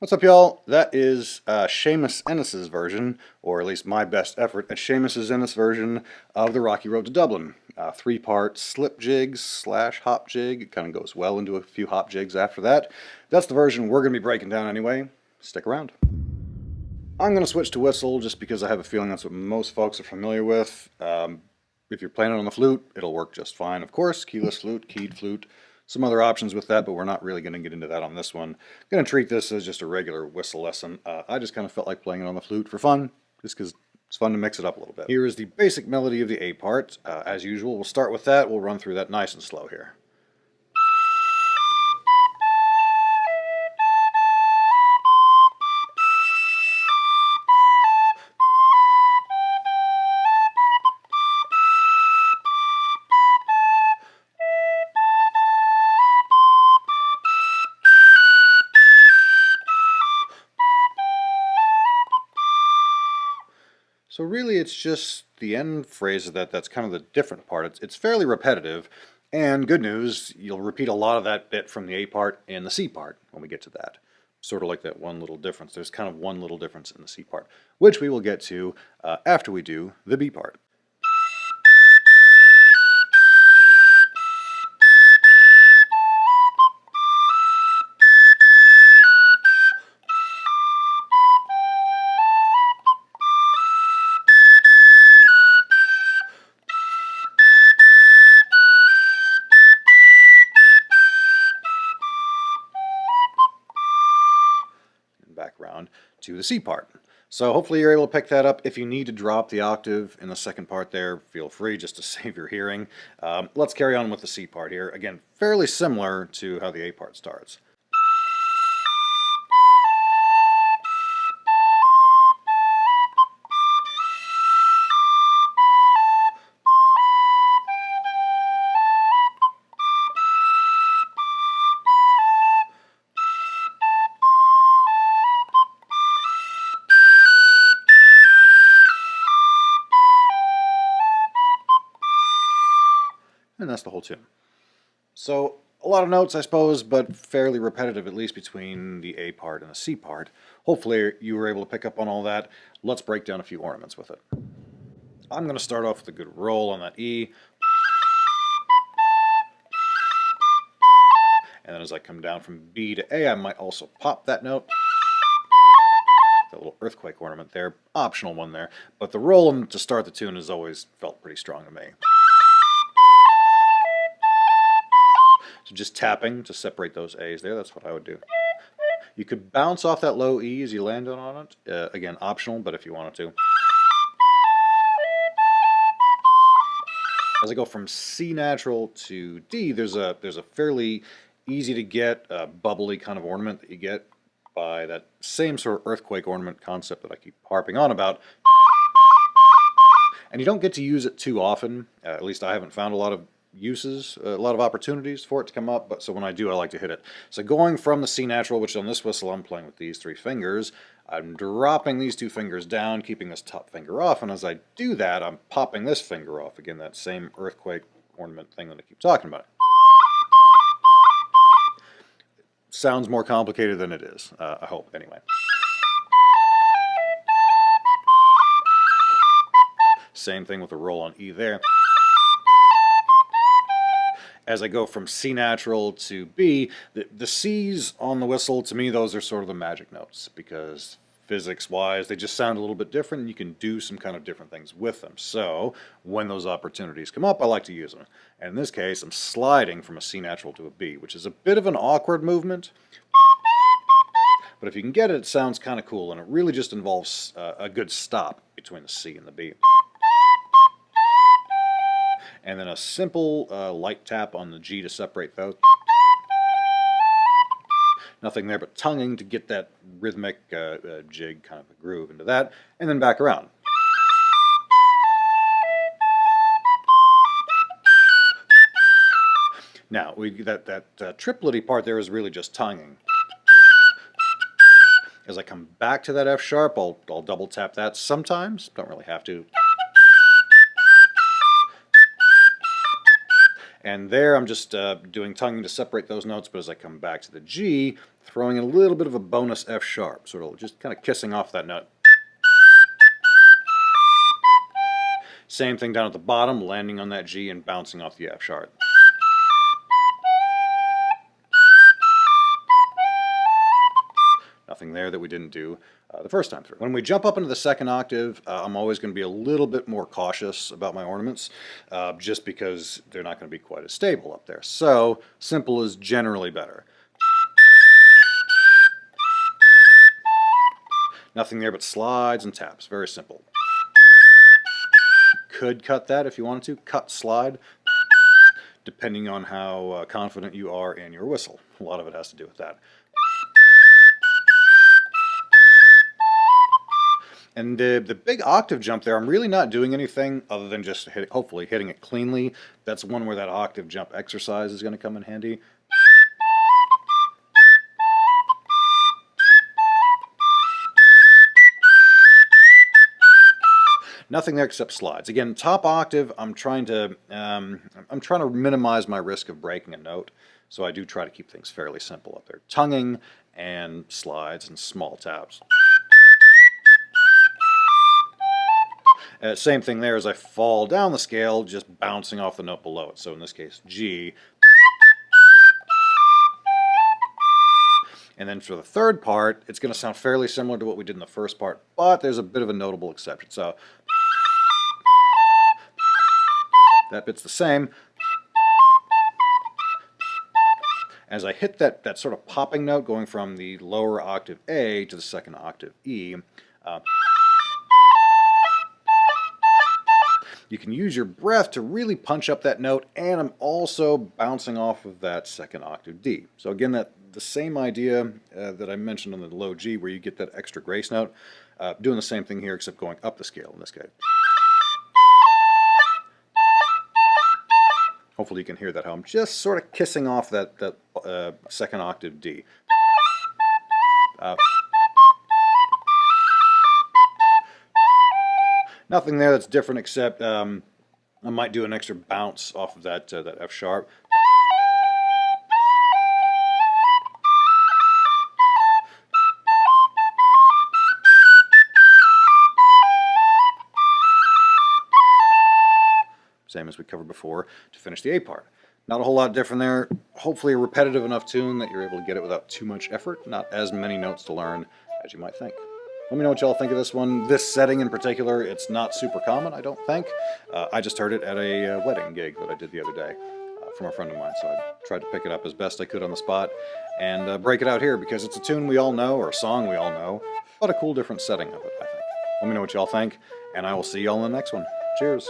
What's up, y'all? That is Seamus Ennis's version, or at least my best effort at Seamus Ennis' version of the Rocky Road to Dublin. Three-part slip jigs slash hop jig. It kind of goes well into a few hop jigs after that. That's the version we're going to be breaking down anyway. Stick around. I'm going to switch to whistle just because I have a feeling that's what most folks are familiar with. If you're playing it on the flute, it'll work just fine. Of course, keyless flute, keyed flute. Some other options with that, but we're not really going to get into that on this one. I'm going to treat this as just a regular whistle lesson. I just kind of felt like playing it on the flute for fun, just because it's fun to mix it up a little bit. Here is the basic melody of the A part. As usual, we'll start with that. We'll run through that nice and slow here. So really it's just the end phrase of that's kind of the different part. It's fairly repetitive, and good news, you'll repeat a lot of that bit from the A part and the C part when we get to that. Sort of like that one little difference. There's kind of one little difference in the C part, which we will get to after we do the B part. Background to the C part. So hopefully you're able to pick that up. If you need to drop the octave in the second part there, feel free just to save your hearing. Let's carry on with the C part here. Again, fairly similar to how the A part starts. And that's the whole tune. So a lot of notes, I suppose, but fairly repetitive, at least between the A part and the C part. Hopefully you were able to pick up on all that. Let's break down a few ornaments with it. I'm going to start off with a good roll on that E. And then as I come down from B to A, I might also pop that note. That little earthquake ornament there, optional one there. But the roll to start the tune has always felt pretty strong to me. So just tapping to separate those A's there, that's what I would do. You could bounce off that low E as you land on it. Again, optional, but if you wanted to. As I go from C natural to D, there's a fairly easy to get, bubbly kind of ornament that you get by that same sort of earthquake ornament concept that I keep harping on about. And you don't get to use it too often. At least I haven't found a lot of uses, a lot of opportunities for it to come up, but so when I do, I like to hit it. So going from the C natural, which on this whistle I'm playing with these three fingers, I'm dropping these two fingers down, keeping this top finger off, and as I do that, I'm popping this finger off. Again, that same earthquake ornament thing that I keep talking about. Sounds more complicated than it is, I hope, anyway. Same thing with the roll on E there. As I go from C natural to B, the C's on the whistle, to me, those are sort of the magic notes, because physics-wise, they just sound a little bit different, and you can do some kind of different things with them. So when those opportunities come up, I like to use them. And in this case, I'm sliding from a C natural to a B, which is a bit of an awkward movement. But if you can get it, it sounds kind of cool, and it really just involves a good stop between the C and the B. And then a simple light tap on the G to separate those. Nothing there but tonguing to get that rhythmic jig kind of a groove into that, and then back around. Now, that triplety part there is really just tonguing. As I come back to that F sharp, I'll double tap that sometimes, don't really have to. And there I'm just doing tonguing to separate those notes, but as I come back to the G, throwing in a little bit of a bonus F sharp, sort of just kind of kissing off that note. Same thing down at the bottom, landing on that G and bouncing off the F sharp. Nothing there that we didn't do the first time through. When we jump up into the second octave, I'm always going to be a little bit more cautious about my ornaments, just because they're not going to be quite as stable up there. So simple is generally better. Nothing there but slides and taps. Very simple. Could cut that if you wanted to. Cut, slide, depending on how confident you are in your whistle. A lot of it has to do with that. And the big octave jump there, I'm really not doing anything other than just hopefully hitting it cleanly. That's one where that octave jump exercise is going to come in handy. Nothing there except slides. Again, top octave, I'm trying to minimize my risk of breaking a note, so I do try to keep things fairly simple up there. Tonguing and slides and small taps. Same thing there as I fall down the scale, just bouncing off the note below it. So in this case, G. And then for the third part, it's going to sound fairly similar to what we did in the first part, but there's a bit of a notable exception. So that bit's the same. As I hit that sort of popping note going from the lower octave A to the second octave E, you can use your breath to really punch up that note, and I'm also bouncing off of that second octave D. So again, the same idea that I mentioned on the low G, where you get that extra grace note, doing the same thing here, except going up the scale in this case. Hopefully you can hear that, how I'm just sort of kissing off that second octave D. Nothing there that's different except I might do an extra bounce off of that F sharp. Same as we covered before to finish the A part. Not a whole lot different there. Hopefully a repetitive enough tune that you're able to get it without too much effort. Not as many notes to learn as you might think. Let me know what y'all think of this one. This setting in particular, it's not super common, I don't think. I just heard it at a wedding gig that I did the other day from a friend of mine, so I tried to pick it up as best I could on the spot and break it out here because it's a tune we all know, or a song we all know, but a cool different setting of it, I think. Let me know what y'all think, and I will see y'all in the next one. Cheers!